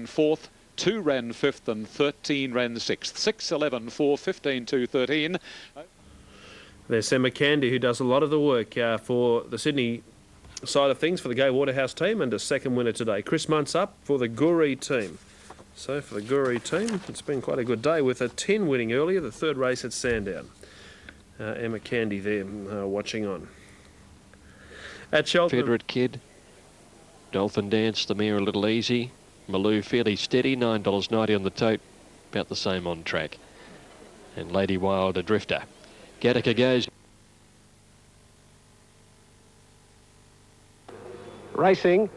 fourth, 2 ran fifth and 13 ran sixth. 6, 11, 4, 15, 2, 13. There's Emma Candy, who does a lot of the work for the Sydney side of things for the Gay Waterhouse team, and a second winner today. Chris Muntz up for the Gooree team. So for the Gooree team, it's been quite a good day with a 10 winning earlier, the third race at Sandown. Emma Candy there watching on. At Cheltenham. Confederate Kid, Dolphin Dance, the mare a little easy. Maloo fairly steady, $9.90 on the tote, about the same on track. And Lady Wild a drifter. Gattaca goes. Racing.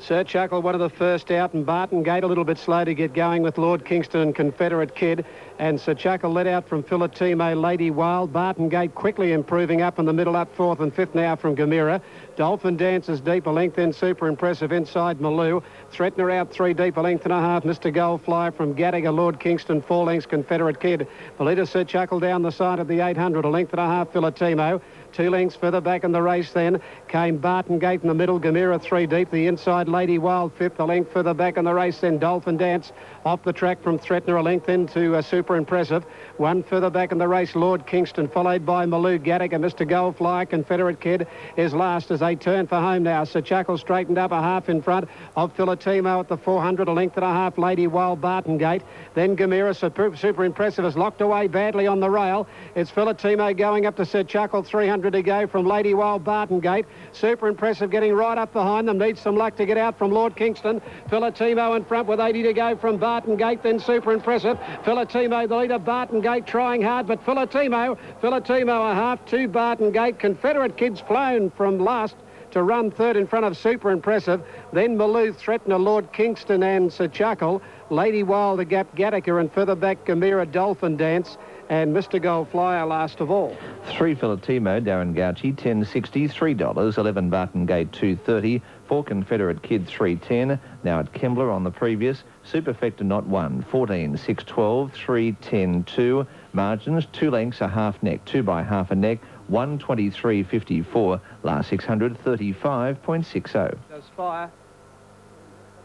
Sir Chuckle, one of the first out, and Barton Gate a little bit slow to get going with Lord Kingston and Confederate Kid. And Sir Chuckle let out from Filatimo, Lady Wild. Barton Gate quickly improving up in the middle, up fourth and fifth now from Gamera. Dolphin Dances deep a length, then super impressive inside Maloo. Threatener out 3 deep a length and a half. Mr. Goldfly from Gattaca, Lord Kingston, 4 lengths Confederate Kid. The leader Sir Chuckle down the side of the 800, a length and a half Filatimo. 2 lengths further back in the race then came Barton Gate in the middle, Gamera 3 deep, the inside Lady Wild fifth, a length further back in the race then Dolphin Dance off the track from Threatener, a length into super impressive. 1 further back in the race, Lord Kingston, followed by Maloo, Gattaca. Mr. Goldfly, Confederate Kid is last as they turn for home now. Sir Chuckle straightened up a half in front of Filatimo at the 400, a length and a half Lady Wild, Barton Gate. Then Gamera, super impressive, is locked away badly on the rail. It's Filatimo going up to Sir Chuckle, 300 to go from Lady Wild, Barton Gate. Super impressive getting right up behind them. Needs some luck to get out from Lord Kingston. Filatimo in front with 80 to go from Barton Gate. Then super impressive. Filatimo the leader. Barton Gate trying hard, but Filatimo a half to Barton Gate. Confederate Kid's flown from last to run third in front of super impressive. Then Maloo, Threatener, Lord Kingston and Sir Chuckle. Lady Wild, the gap, Gattaca, and further back Gamera, Dolphin Dance, and Mr. Goldflyer last of all. 3 Filatimo, Darren Gauci, $10.60, $3, 11 Barton Gate, $2.30, 4 Confederate Kid, $3.10. Now at Kembla on the previous. Superfecta not 1, 14, 6, 12, 3, 10, 2. Margins, 2 lengths, a half neck, 2 by half a neck, 123.54. Last 600, 35.60. Does fire.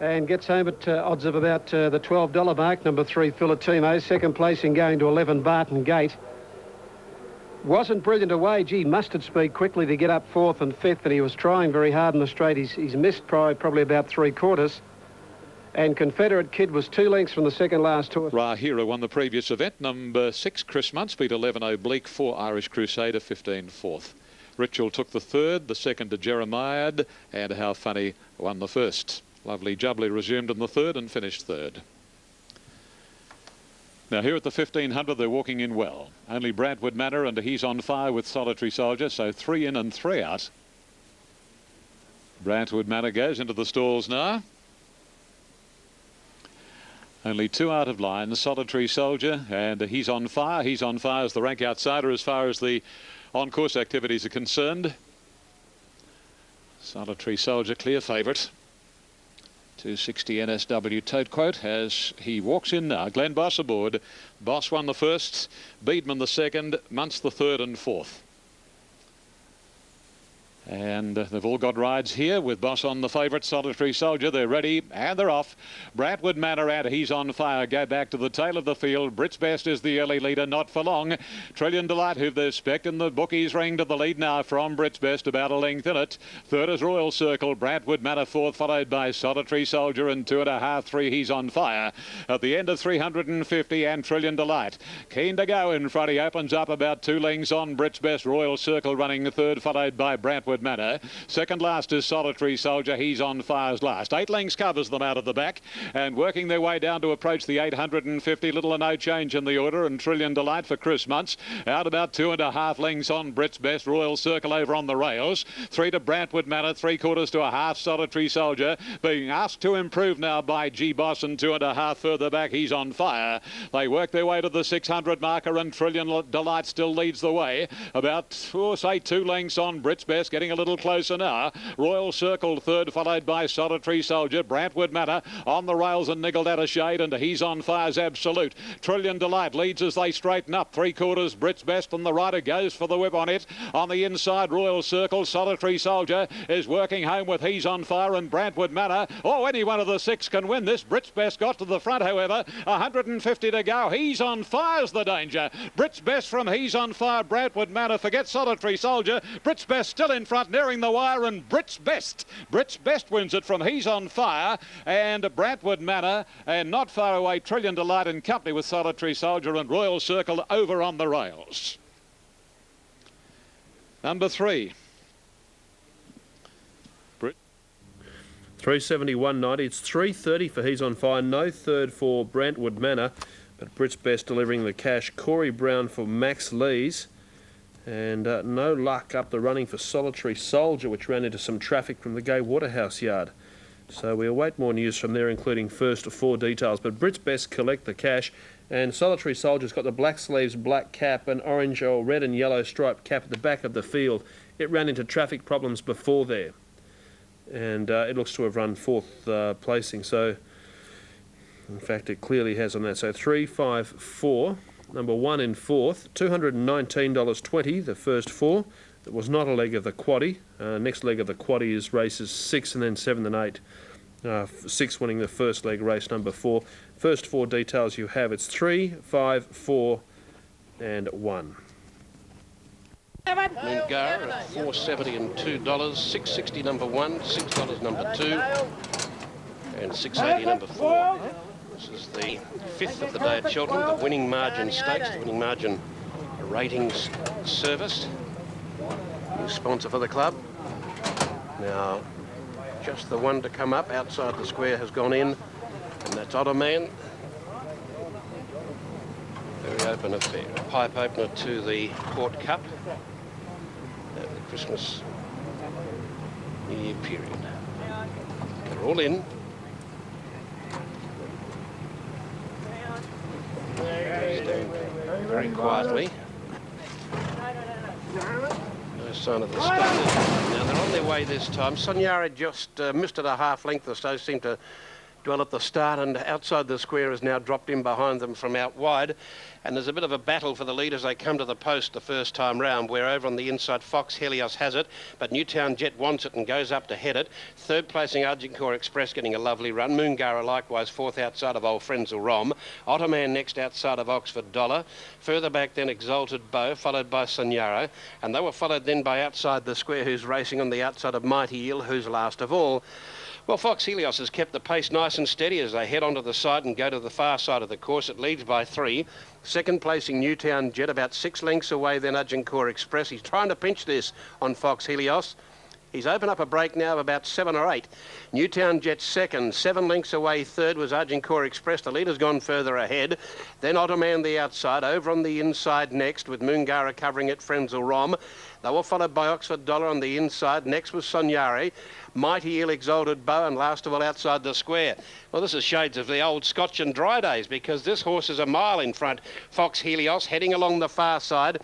And gets home at odds of about the $12 mark. Number 3, Filatimo. Second placing going to 11, Barton Gate. Wasn't brilliant away. Gee, mustered speed quickly to get up fourth and fifth, and he was trying very hard in the straight. He's missed probably about 3/4. And Confederate Kid was 2 lengths from the second last tour. Rahira won the previous event. Number 6, Chris Muntz, beat 11 Oblique, 4 Irish Crusader, 15 fourth. Ritual took the third, the second to Jeremiah, and How Funny won the first. Lovely Jubbly resumed in the third and finished third. Now here at the 1500, they're walking in well. Only Bradwood Manor and He's on Fire with Solitary Soldier, so 3 in and 3 out. Bradwood Manor goes into the stalls now. Only 2 out of line, Solitary Soldier and He's on Fire. He's on Fire is the rank outsider as far as the on-course activities are concerned. Solitary Soldier, clear favourite. 260 NSW tote quote as he walks in now. Glenn Boss aboard. Boss won the first, Beedman the second, Muntz the third and fourth. And they've all got rides here with Boss on the favourite, Solitary Soldier. They're ready and they're off. Bradwood Manor and He's on Fire go back to the tail of the field. Brits Best is the early leader, not for long. Trillion Delight, who they've spec'd, and the bookies ring to the lead now from Brits Best, about a length in it. Third is Royal Circle. Bradwood Manor fourth, followed by Solitary Soldier, and 2.5, 3 He's on Fire. At the end of 350 and Trillion Delight. Keen to go in front. He opens up about 2 lengths on Brits Best. Royal Circle running third, followed by Bradwood Manor. Second last is Solitary Soldier. He's on Fire's last. 8 lengths covers them out of the back, and working their way down to approach the 850. Little or no change in the order, and Trillion Delight for Chris Muntz. Out about 2.5 lengths on Brits Best. Royal Circle over on the rails. 3 to Bradwood Manor. 3/4 to a half Solitary Soldier. Being asked to improve now by G Boss, and 2.5 further back. He's on Fire. They work their way to the 600 marker, and Trillion Delight still leads the way. About, say, 2 lengths on Brits Best, getting getting a little closer now. Royal Circle third, followed by Solitary Soldier. Brantwood Manor on the rails and niggled out of shade, and He's on Fire's Absolute. Trillion Delight leads as they straighten up. 3/4 Brits Best, and the rider goes for the whip on it. On the inside, Royal Circle. Solitary Soldier is working home with He's on Fire and Brantwood Manor. Oh, any one of the six can win this. Brits Best got to the front, however. 150 to go. He's on Fire's the danger. Brits Best from He's on Fire. Brantwood Manor. Forget Solitary Soldier. Brits Best still in front, nearing the wire, and Brits Best wins it from He's on Fire and Brantwood Manor, and not far away Trillion Delight in company with Solitary Soldier and Royal Circle over on the rails. Number 3. 371.90. It's 330 for He's on Fire. No third for Brantwood Manor, but Brits Best delivering the cash. Corey Brown for Max Lees. And no luck up the running for Solitary Soldier, which ran into some traffic from the Gay Waterhouse yard. So we await more news from there, including first 4 details. But Brits Best collect the cash, and Solitary Soldier's got the black sleeves, black cap, and orange or red and yellow striped cap at the back of the field. It ran into traffic problems before there, and it looks to have run 4th placing. So, in fact, it clearly has on that. So 3, 5, 4. Number 1 in 4th, $219.20, the first 4. It was not a leg of the quaddie. Next leg of the quaddie is races 6 and then 7 and 8. 6 winning the first leg, race number 4. First 4 details you have, it's 3, 5, 4 and 1. Moongara at $4.70 and $2, $6.60 number 1, $6 number 2, and $6.80 number 4. This is the 5th of the day at Cheltenham, the Winning Margin Stakes, the Winning Margin Ratings Service. New sponsor for the club. Now, just the one to come up outside the square has gone in, and that's Ottoman. Very open affair. A pipe opener to the Port Cup over the Christmas New Year period. They're all in. Stand very quietly. No sign of the start. Now they're on their way this time. Sonyara just missed it a half length or so, seemed to dwell at the start, and outside the square has now dropped in behind them from out wide. And there's a bit of a battle for the lead as they come to the post the first time round, where over on the inside Fox Helios has it, but Newtown Jet wants it and goes up to head it. Third placing Agincourt Express getting a lovely run. Moongara likewise 4th outside of Old Frenzel Rom. Ottoman next outside of Oxford Dollar. Further back then Exalted Bow, followed by Sonyaro, and they were followed then by outside the square, who's racing on the outside of Mighty Eel, who's last of all. Well, Fox Helios has kept the pace nice and steady as they head onto the side and go to the far side of the course. It leads by 3. Second placing Newtown Jet, about 6 lengths away then Agincourt Express. He's trying to pinch this on Fox Helios. He's opened up a break now of about 7 or 8. Newtown Jet second, 7 lengths away third was Agincourt Express. The leader's gone further ahead. Then Ottoman the outside, over on the inside next with Moongara covering it, Frenzel Rom. They were followed by Oxford Dollar on the inside. Next was Sonyari, Mighty Eel, Exalted Bow, and last of all outside the square. Well, this is shades of the old Scotch and Dry days, because this horse is a mile in front. Fox Helios heading along the far side.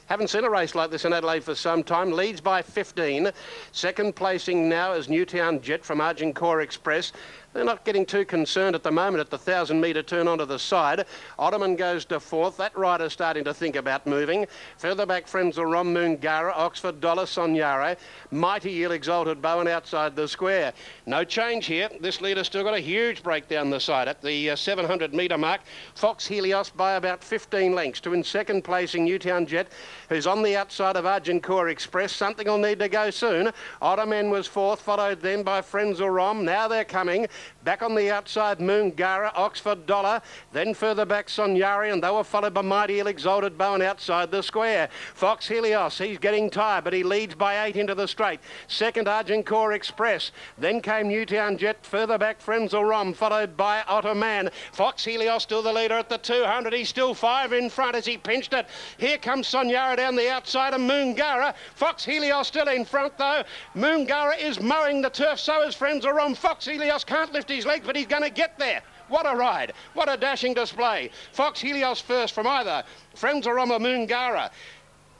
Haven't seen a race like this in Adelaide for some time. Leads by 15. Second placing now is Newtown Jet from Agincourt Express. They're not getting too concerned at the moment at the 1,000-metre turn onto the side. Ottoman goes to 4th. That rider's starting to think about moving. Further back, Frenzel Rom, Moongara, Oxford Dollar, Sonyaro, Mighty Eel, Exalted Bow, and outside the square. No change here. This leader's still got a huge break down the side at the 700-metre mark. Fox Helios by about 15 lengths to in second placing Newtown Jet, who's on the outside of Agincourt Express. Something will need to go soon. Ottoman was 4th, followed then by Frenzel Rom. Now they're coming. Back on the outside, Moongara, Oxford Dollar, then further back Sonyari, and they were followed by Mighty Eel, Exalted Bow, and outside the square. Fox Helios, he's getting tired, but he leads by 8 into the straight. Second, Agincourt Express. Then came Newtown Jet, further back Frenzel Rom, followed by Ottoman. Fox Helios still the leader at the 200. He's still 5 in front as he pinched it. Here comes Sonyara down the outside of Moongara. Fox Helios still in front though. Moongara is mowing the turf, so is Frenzel Rom. Fox Helios can't lift his legs, but he's going to get there. What a ride. What a dashing display. Fox Helios first from either Frenzel Rom or Moongara.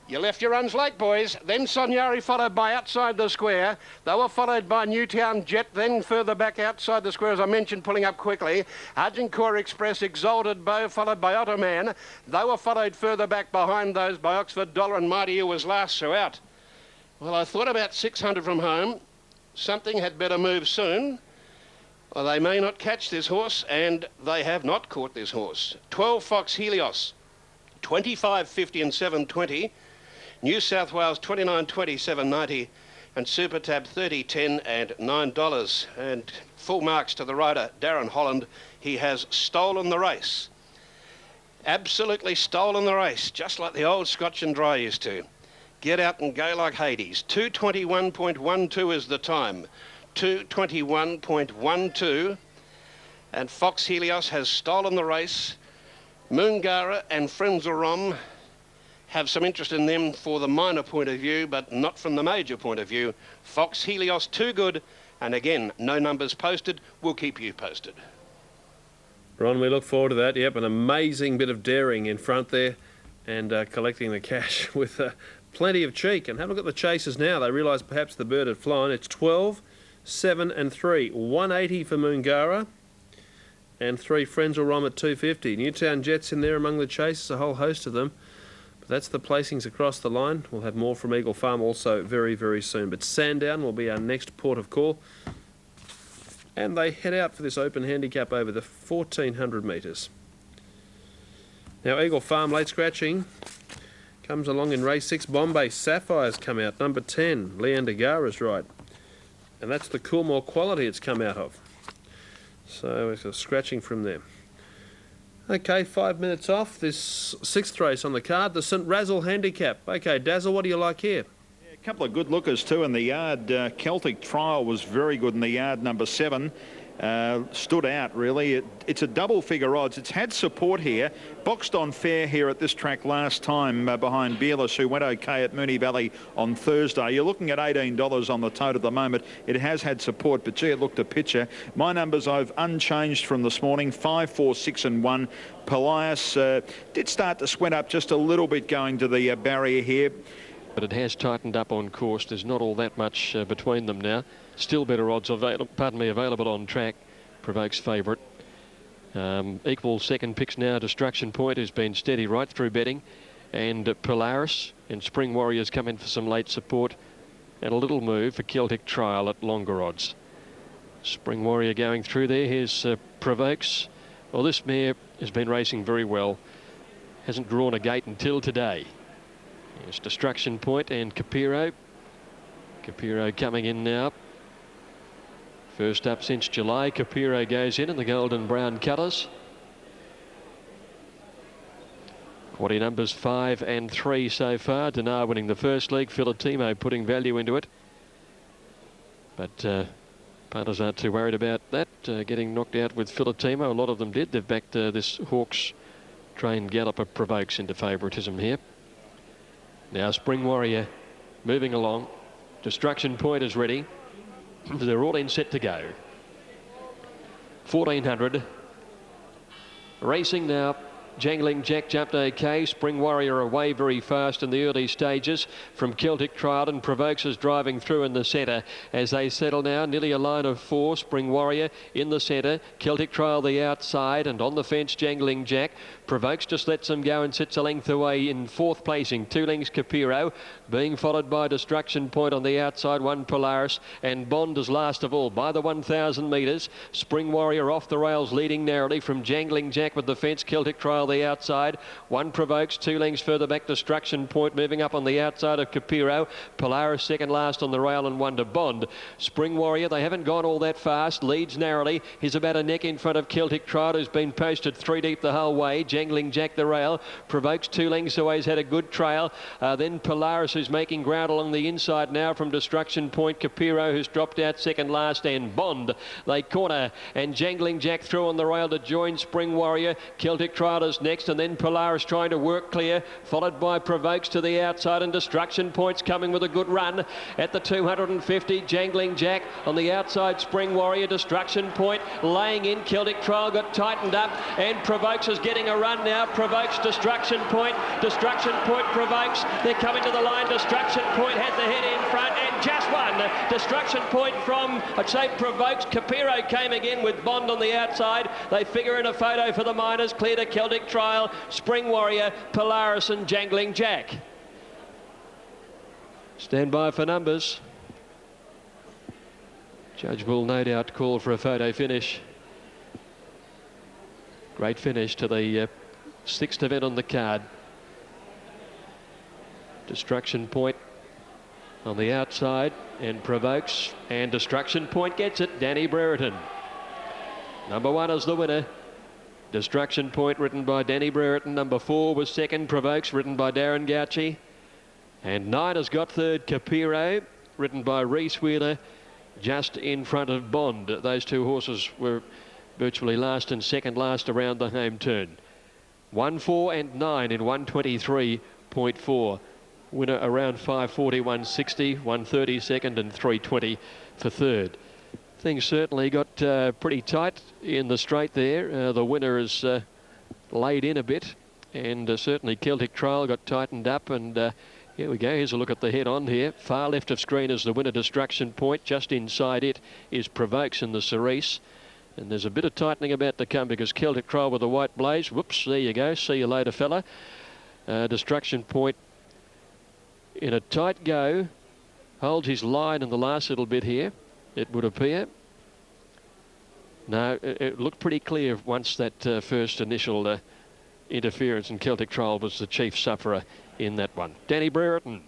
You left your runs late, boys. Then Sonyari followed by outside the square. They were followed by Newtown Jet, then further back outside the square, as I mentioned, pulling up quickly. Agincourt Express, Exalted Bow, followed by Ottoman. They were followed further back behind those by Oxford Dollar, and Mighty Ewe was last, so out. Well, I thought about 600 from home. Something had better move soon. Well, they may not catch this horse, and they have not caught this horse. 12 Fox Helios, 25.50 and 7.20. New South Wales 29.20, 7.90, and Super Tab 30.10 and $9. And full marks to the rider, Darren Holland. He has stolen the race. Absolutely stolen the race, just like the old Scotch and Dry used to. Get out and go like Hades. 2:21.12 is the time. 2:21.12. And Fox Helios has stolen the race. Moongara and Frenzel have some interest in them for the minor point of view, but not from the major point of view. Fox Helios too good, and again, no numbers posted. We'll keep you posted. Ron, we look forward to that. Yep, an amazing bit of daring in front there, and collecting the cash with plenty of cheek. And have a look at the chasers now. They realise perhaps the bird had flown. It's 12, 7 and 3. 180 for Moongara, and 3 Frenzel at 250. Newtown Jet's in there among the chasers, a whole host of them. That's the placings across the line. We'll have more from Eagle Farm also very, very soon. But Sandown will be our next port of call. And they head out for this open handicap over the 1,400 metres. Now Eagle Farm late scratching comes along in race 6. Bombay Sapphire's come out. Number 10, Leander Gara's right. And that's the Coolmore quality it's come out of. So it's a scratching from there. Okay, 5 minutes off. This 6th race on the card, the St Razzle Handicap. Okay, Dazzle, what do you like here? Yeah, a couple of good lookers too in the yard. Celtic Trial was very good in the yard, number 7. Stood out really. It's a double figure odds. It's had support here, boxed on fair here at this track last time behind Beerless, who went okay at Moonee Valley on Thursday. You're looking at $18 on the tote at the moment. It has had support, but gee, it looked a picture. My numbers I've unchanged from this morning: 5, 4, 6 and 1. Pelias did start to sweat up just a little bit going to the barrier here, but it has tightened up on course. There's not all that much between them now. Still better odds available on track. Provokes favourite. Equal second picks now. Destruction Point has been steady right through betting, and Polaris and Spring Warriors come in for some late support, and a little move for Celtic Trial at longer odds. Spring Warrior going through there. Here's Provokes. Well, this mare has been racing very well. Hasn't drawn a gate until today. Here's Destruction Point and Capiro. Capiro coming in now. First up since July, Capiro goes in the golden brown colours. Quaddy numbers 5 and 3 so far. Dinar winning the first leg. Filatimo putting value into it. But punters aren't too worried about that. Getting knocked out with Filatimo. A lot of them did. They've backed this Hawks trained galloper Provokes into favouritism here. Now Spring Warrior moving along. Destruction Point is ready. They're all in, set to go. 1400. Racing now. Jangling Jack jumped okay. Spring Warrior away very fast in the early stages from Celtic Trial, and Provokes is driving through in the centre as they settle now. Nearly a line of 4. Spring Warrior in the centre. Celtic Trial the outside, and on the fence Jangling Jack. Provokes just lets them go and sits a length away in 4th placing. 2 lengths Capiro, being followed by Destruction Point on the outside. 1 Polaris, and Bond is last of all by the 1,000 metres. Spring Warrior off the rails leading narrowly from Jangling Jack with the fence. Celtic Trial the outside. 1 Provokes, 2 lengths further back Destruction Point moving up on the outside of Capiro. Polaris second last on the rail, and 1 to Bond. Spring Warrior, they haven't gone all that fast, leads narrowly. He's about a neck in front of Celtic Trial, who's been posted 3 deep the whole way. Jangling Jack the rail. Provokes 2 lengths away, has had a good trail. Then Polaris, who's making ground along the inside now from Destruction Point. Capiro, who's dropped out second last, and Bond. They corner, and Jangling Jack through on the rail to join Spring Warrior. Celtic Trial is next, and then Polaris trying to work clear, followed by Provokes to the outside, and Destruction Point's coming with a good run at the 250. Jangling Jack on the outside. Spring Warrior. Destruction Point laying in. Celtic Trial got tightened up, and Provokes is getting a run run now. Provokes Destruction Point. Destruction Point provokes. They're coming to the line. Destruction Point has the head in front and just won. Destruction Point from, I'd say, Provokes. Capiro came again with Bond on the outside. They figure in a photo for the minors. Clear to Celtic Trial, Spring Warrior, Polaris and Jangling Jack. Stand by for numbers. Judge will no doubt call for a photo finish. Great finish to the sixth event on the card. Destruction Point on the outside and Provokes, and Destruction Point gets it. Danny Brereton. Number 1 is the winner. Destruction Point, written by Danny Brereton. Number 4 was second. Provokes, written by Darren Gauci. And 9 has got third. Capiro, written by Reese Wheeler, just in front of Bond. Those two horses were virtually last and second last around the home turn. 1, 4 and 9 in 123.4. Winner around 540, 160, 130 second and 320 for third. Things certainly got pretty tight in the straight there. The winner is laid in a bit, and certainly Celtic Trial got tightened up, and here we go. Here's a look at the head on here. Far left of screen is the winner, Destruction Point. Just inside it is Provokes in the Cerise. And there's a bit of tightening about to come because Celtic Trial with the white blaze. Whoops, there you go. See you later, fella. Destruction Point in a tight go. Holds his line in the last little bit here, it would appear. No, it looked pretty clear once that first initial interference, and Celtic Trial was the chief sufferer in that one. Danny Brereton.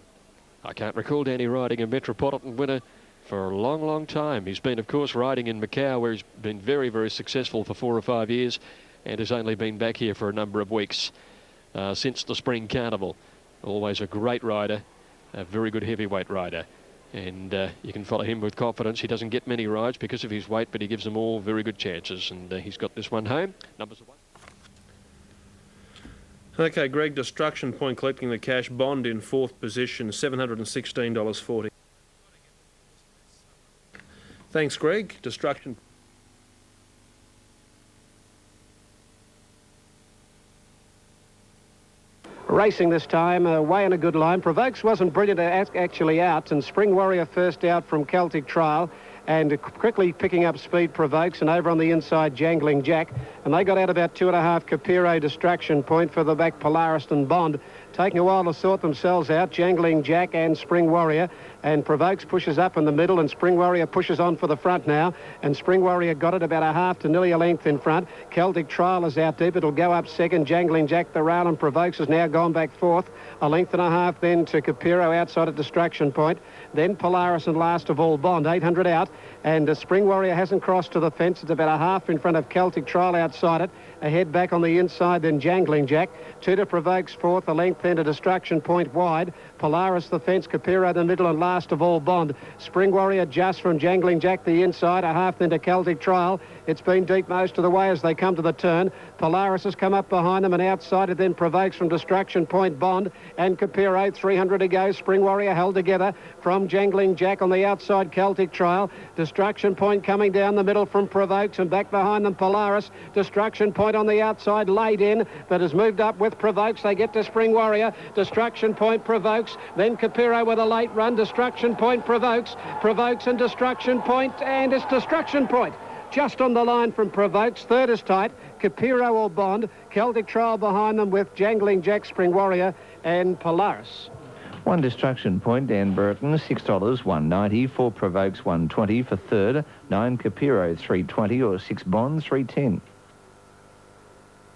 I can't recall Danny riding a Metropolitan winner for a long, long time. He's been, of course, riding in Macau, where he's been very, very successful for 4 or 5 years, and has only been back here for a number of weeks since the Spring Carnival. Always a great rider, a very good heavyweight rider. And you can follow him with confidence. He doesn't get many rides because of his weight, but he gives them all very good chances. And he's got this one home. Numbers 1. Okay, Greg, Destruction Point collecting the cash. Bond in 4th position, $716.40. Thanks, Greg. Destruction. Racing this time, way in a good line. Provokes wasn't brilliant actually out, and Spring Warrior first out from Celtic Trial, and quickly picking up speed Provokes, and over on the inside Jangling Jack, and they got out about 2.5. Capiro, Destruction Point, for the back Polaris and Bond. Taking a while to sort themselves out, Jangling Jack and Spring Warrior, and Provokes pushes up in the middle, and Spring Warrior pushes on for the front now, and Spring Warrior got it about 1/2 to nearly a length in front. Celtic Trial is out deep. It'll go up second. Jangling Jack the rail, and Provokes has now gone back 4th. 1.5 lengths then to Capiro outside at Destruction Point. Then Polaris, and last of all Bond, 800 out. And Spring Warrior hasn't crossed to the fence. It's about 1/2 in front of Celtic Trial outside it. Ahead back on the inside, then Jangling Jack. 2 to Provokes 4th, 1 length then to Destruction Point wide. Polaris the fence, Capiro the middle, and last of all Bond. Spring Warrior just from Jangling Jack the inside, 1/2 then to Celtic Trial. It's been deep most of the way as they come to the turn. Polaris has come up behind them, and outside it then Provokes from Destruction Point, Bond and Capiro. 300 to go. Spring Warrior held together from Jangling Jack on the outside, Celtic Trial. Destruction Point coming down the middle from Provokes, and back behind them Polaris. Destruction Point on the outside, laid in, but has moved up with Provokes. They get to Spring Warrior. Destruction Point, Provokes. Then Capiro with a late run. Destruction Point, Provokes. Provokes and Destruction Point, and it's Destruction Point just on the line from Provokes. 3rd is tight. Capiro or Bond. Celtic Trial behind them with Jangling Jack, Spring Warrior and Polaris. 1 Destruction Point, Dan Burton, $6, 190. 4 Provokes, 120 for third. 9 Capiro, 320, or 6 Bond, 310.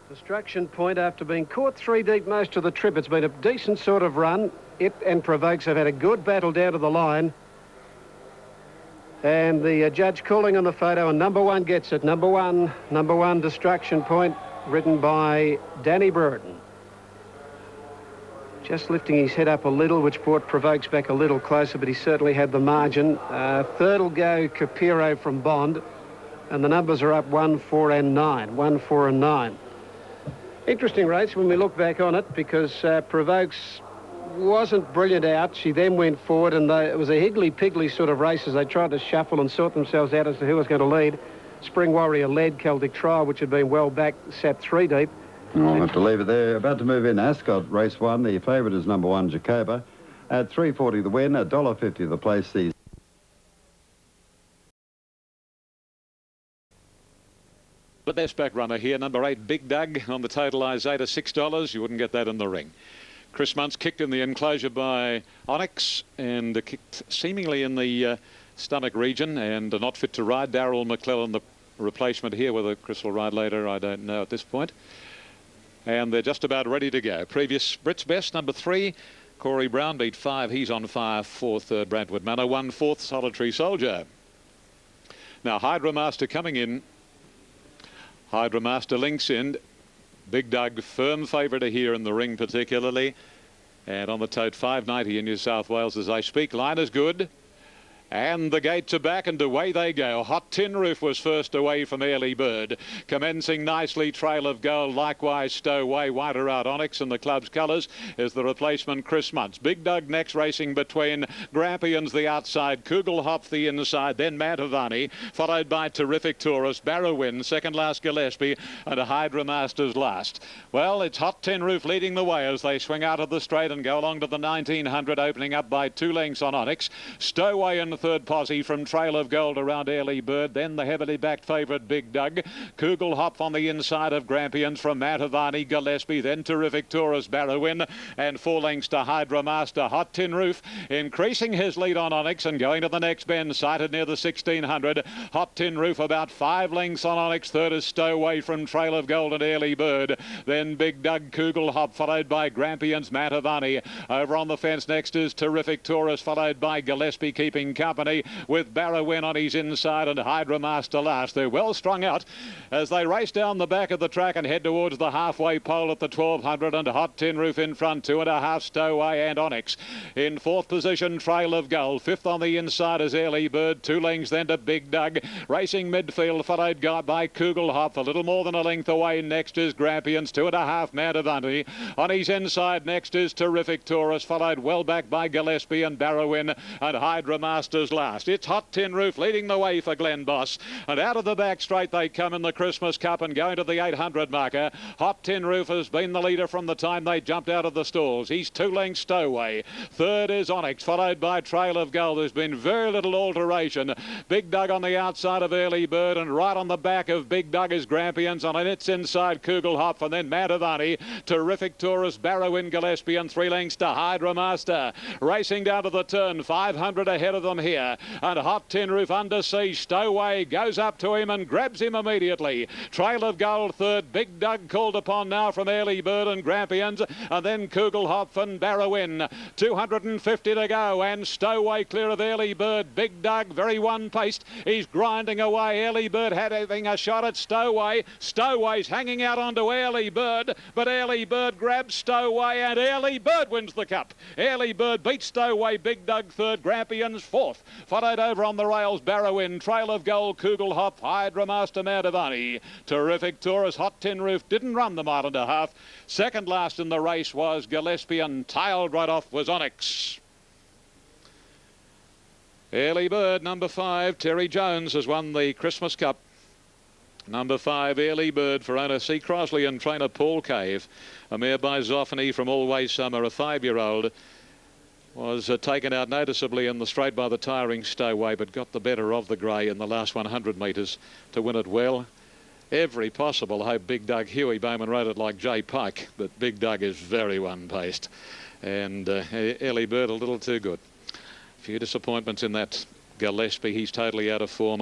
Destruction Point, after being caught 3 deep most of the trip, it's been a decent sort of run. It and Provokes have had a good battle down to the line. And the judge calling on the photo, and number 1 gets it. Number one, Destruction Point, ridden by Danny Brereton. Just lifting his head up a little, which brought Provokes back a little closer, but he certainly had the margin. 3rd will go Capiro from Bond, and the numbers are up 1, 4 and 9. 1, 4 and 9. Interesting race when we look back on it, because Provokes wasn't brilliant out. She then went forward, and it was a higgly-piggly sort of race as they tried to shuffle and sort themselves out as to who was going to lead. Spring Warrior led. Celtic Trial, which had been well back, sat 3 deep. I'll have to leave it there. About to move in Ascot, race 1. The favourite is number 1, Jacoba. At $3.40 the win, $1.50 the place. The best back runner here, number 8, Big Doug, on the totalised 8 at $6. You wouldn't get that in the ring. Chris Muntz kicked in the enclosure by Onyx and kicked seemingly in the stomach region and not fit to ride. Darryl McClellan, the replacement here. Whether Chris will ride later, I don't know at this point. And they're just about ready to go. Previous Brits Best, number 3, Corey Brown beat 5. He's on fire. 4th, Brantwood Manor. 1/4, Solitary Soldier. Now, Hydra Master coming in. Hydra Master links in. Big Doug, firm favourite here in the ring particularly. And on the tote, $5.90 in New South Wales as I speak. Line is good. And the gates are back and away they go. Hot Tin Roof was first away from Early Bird. Commencing nicely, Trail of Gold, likewise Stowaway, wider out Onyx in the club's colours is the replacement Chris Muntz. Big Doug next racing between Grampians the outside, Kugelhopf the inside, then Mantovani, followed by Terrific Tourist, Barrowin, second last Gillespie, and a Hydra Masters last. Well, it's Hot Tin Roof leading the way as they swing out of the straight and go along to the 1900, opening up by 2 lengths on Onyx. Stowaway in third posse from Trail of Gold around Early Bird, then the heavily backed favourite Big Doug. Kugelhopf on the inside of Grampians from Mantovani, Gillespie, then Terrific Tourist, Barrowin, and 4 lengths to Hydra Master. Hot Tin Roof increasing his lead on Onyx and going to the next bend, sighted near the 1600. Hot Tin Roof about 5 lengths on Onyx. Third is Stowaway from Trail of Gold and Early Bird. Then Big Doug, Kugelhopf, followed by Grampians, Mantovani. Over on the fence next is Terrific Tourist, followed by Gillespie keeping company with Barrowin on his inside and Hydra Master last. They're well strung out as they race down the back of the track and head towards the halfway pole at the 1200, and Hot Tin Roof in front, 2.5 Stowaway and Onyx. In 4th position, Trail of Gold. 5th on the inside is Early Bird. 2 lengths then to Big Doug. Racing midfield, followed by Kugelhopf. A little more than a length away. Next is Grampians, 2.5 Mantovani. On his inside next is Terrific Tourist, followed well back by Gillespie and Barrowin, and Hydra Masters last. It's Hot Tin Roof leading the way for Glen Boss, and out of the back straight they come in the Christmas Cup and going to the 800 marker. Hot Tin Roof has been the leader from the time they jumped out of the stalls. He's 2 lengths Stowaway. Third is Onyx, followed by Trail of Gold. There's been very little alteration. Big Doug on the outside of Early Bird, and right on the back of Big Doug is Grampians, on its inside Kugelhopf, and then Mantovani. Terrific Tourist, Barrowin, Gillespie, and 3 lengths to Hydra Master. Racing down to the turn, 500 ahead of them here. And Hot Tin Roof under siege. Stowaway goes up to him and grabs him immediately. Trail of Gold third. Big Doug called upon now from Early Bird and Grampians, and then Kugelhopf and Barrowin. 250 to go, and Stowaway clear of Early Bird. Big Doug very one-paced. He's grinding away. Early Bird having a shot at Stowaway. Stowaway's hanging out onto Early Bird, but Early Bird grabs Stowaway, and Early Bird wins the cup. Early Bird beats Stowaway. Big Doug third. Grampians fourth. Followed over on the rails, Barrowin, Trail of Gold, Kugelhopf, Hydra Master, Mantovani. Terrific Tourist, Hot Tin Roof didn't run the 1.5 miles. Second last in the race was Gillespie, and tailed right off was Onyx. Early Bird, number 5, Terry Jones has won the Christmas Cup. Number 5, Early Bird for owner C. Crosley and trainer Paul Cave. A mare by Zoffany from Always Summer, a 5-year-old. Was taken out noticeably in the straight by the tiring Stowaway, but got the better of the grey in the last 100 metres to win it well. Every possible hope Big Doug. Huey Bowman rode it like Jay Pike, but Big Doug is very one-paced. And Early Bird a little too good. A few disappointments in that Gillespie. He's totally out of form.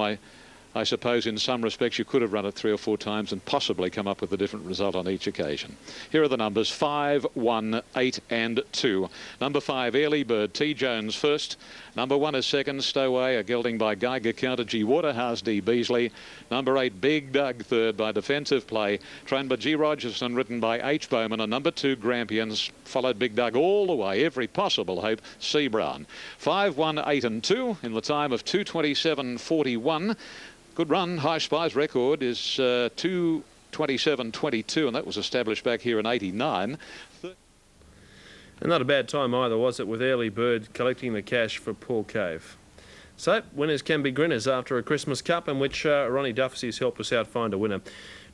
I suppose in some respects you could have run it 3 or 4 times and possibly come up with a different result on each occasion. Here are the numbers: 5, 1, 8 and 2. Number 5, Early Bird, T. Jones first. Number 1 is second, Stowaway, a gelding by Geiger Counter, G. Waterhouse, D. Beasley. Number 8, Big Doug third by Defensive Play, trained by G. Rogerson, written by H. Bowman. And number 2, Grampians, followed Big Doug all the way, every possible hope, C. Brown. 5, 1, 8 and 2 in the time of 2:27.41. Good run. High Spy's record is 2:27.22, and that was established back here in '89. And not a bad time either, was it, with Early Bird collecting the cash for Paul Cave. So, winners can be grinners after a Christmas Cup in which Ronnie Duffy's helped us out find a winner.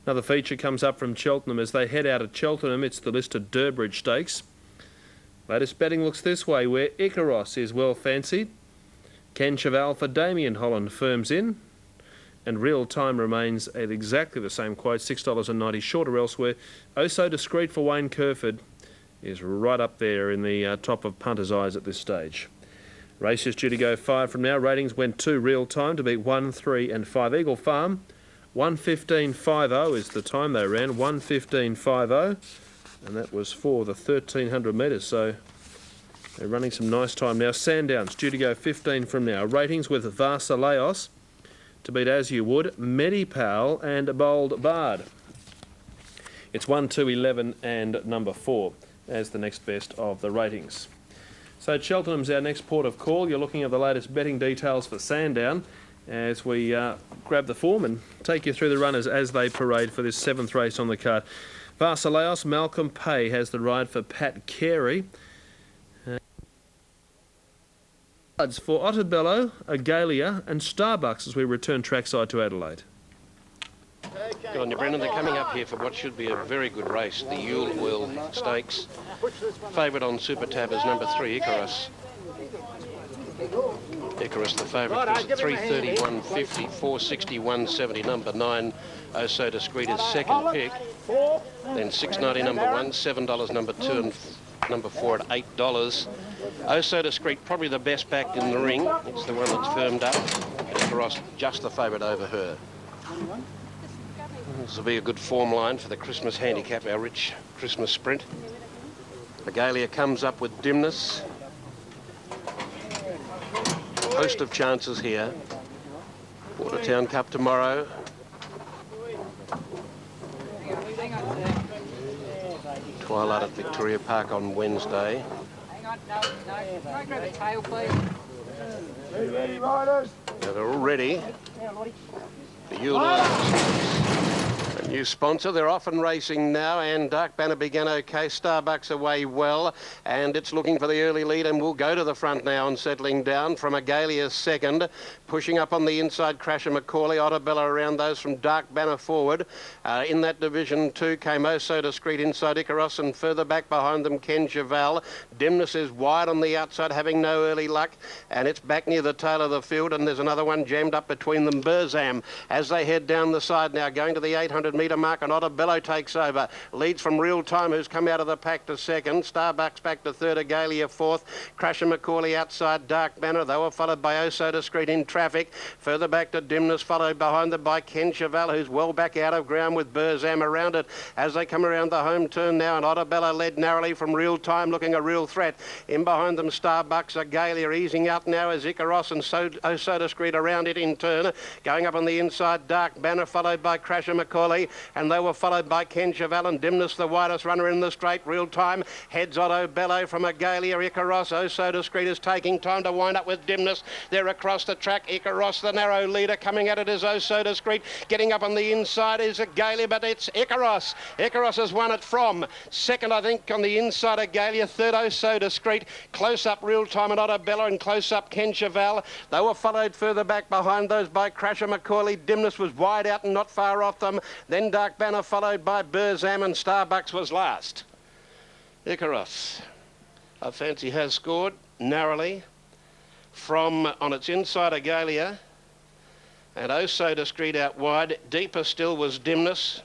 Another feature comes up from Cheltenham as they head out at Cheltenham. It's the listed Durbridge Stakes. Latest betting looks this way, where Icaros is well fancied. Ken Cheval for Damien Holland firms in. And Real Time remains at exactly the same quote, $6.90 shorter elsewhere. Oh So Discreet for Wayne Kerford is right up there in the top of punters' eyes at this stage. Race is due to go 5 from now. Ratings went 2 Real Time to beat 1, 3 and 5. Eagle Farm, 1:15.50 is the time they ran, 1:15.50. And that was for the 1,300 metres, so they're running some nice time now. Sandown's due to go 15 from now. Ratings with Varsaleos to beat As You Would, Medipal and Bold Bard. It's 1, 2, 11 and number 4 as the next best of the ratings. So Cheltenham's our next port of call. You're looking at the latest betting details for Sandown as we grab the form and take you through the runners as they parade for this 7th race on the card. Varsaleos, Malcolm Pay has the ride for Pat Carey. For Ottobello, Agalia and Starbucks as we return trackside to Adelaide. Good on you, Brendan. They're coming up here for what should be a very good race, the Yule Wheel Stakes. Favourite on Super Tab is number 3, Icarus. Icarus, the favourite, is 3:31.50, 4:61.70. Number 9, Oh So Discreet, is second pick. Then $6.90 number 1, $7 number 2, and number 4 at $8. Oh So Discreet, probably the best backed in the ring. It's the one that's firmed up. Icarus, just the favourite over her. This will be a good form line for the Christmas handicap, our rich Christmas sprint. Agalia comes up with Dimness. Host of chances here. Watertown Cup tomorrow. Twilight at Victoria Park on Wednesday. Hang on, no. Can I grab a tail, please? Now they're all ready. The Yule a new sponsor. They're off and racing now, and Dark Banner began okay. Starbucks away well, and it's looking for the early lead and will go to the front now and settling down from Agalia's second. Pushing up on the inside, Crasher Macaulay, Ottobello around those from Dark Banner forward. In that division 2 came Oh So Discreet inside Icaros, and further back behind them Ken Cheval. Dimness is wide on the outside, having no early luck, and it's back near the tail of the field, and there's another one jammed up between them, Burzam, as they head down the side now, going to the 800-metre mark, and Ottobello takes over. Leads from Real Time, who's come out of the pack to second. Starbucks back to third, Agalia fourth. Crasher Macaulay outside Dark Banner. They were followed by Oh So Discreet in traffic. Further back to Dimness, followed behind them by Ken Cheval, who's well back out of ground with Burzam around it as they come around the home turn now, and Ottobello led narrowly from Real Time, looking a real threat. In behind them, Starbucks, Agalia easing out now as Icaros and Oh So Discreet around it in turn. Going up on the inside, Dark Banner, followed by Crasher Macaulay, and they were followed by Ken Cheval and Dimness, the widest runner in the straight. Real Time heads Ottobello from Agalia. Icaros, Oh So Discreet is taking time to wind up with Dimness. They're across the track. Icaros, the narrow leader, coming at it is Oh So Discreet. Getting up on the inside is Agalia, but it's Icaros. Icaros has won it from second, I think, on the inside, Agalia. Third, Oh So Discreet. Close up Real Time and Ottobello, and close up Ken Cheval. They were followed further back behind those by Crasher Macaulay. Dimness was wide out and not far off them. Then Dark Banner followed by Burzam, and Starbucks was last. Icaros, I fancy, has scored narrowly from on its inside Agalia, and Oh So Discreet out wide. Deeper still was Dimness.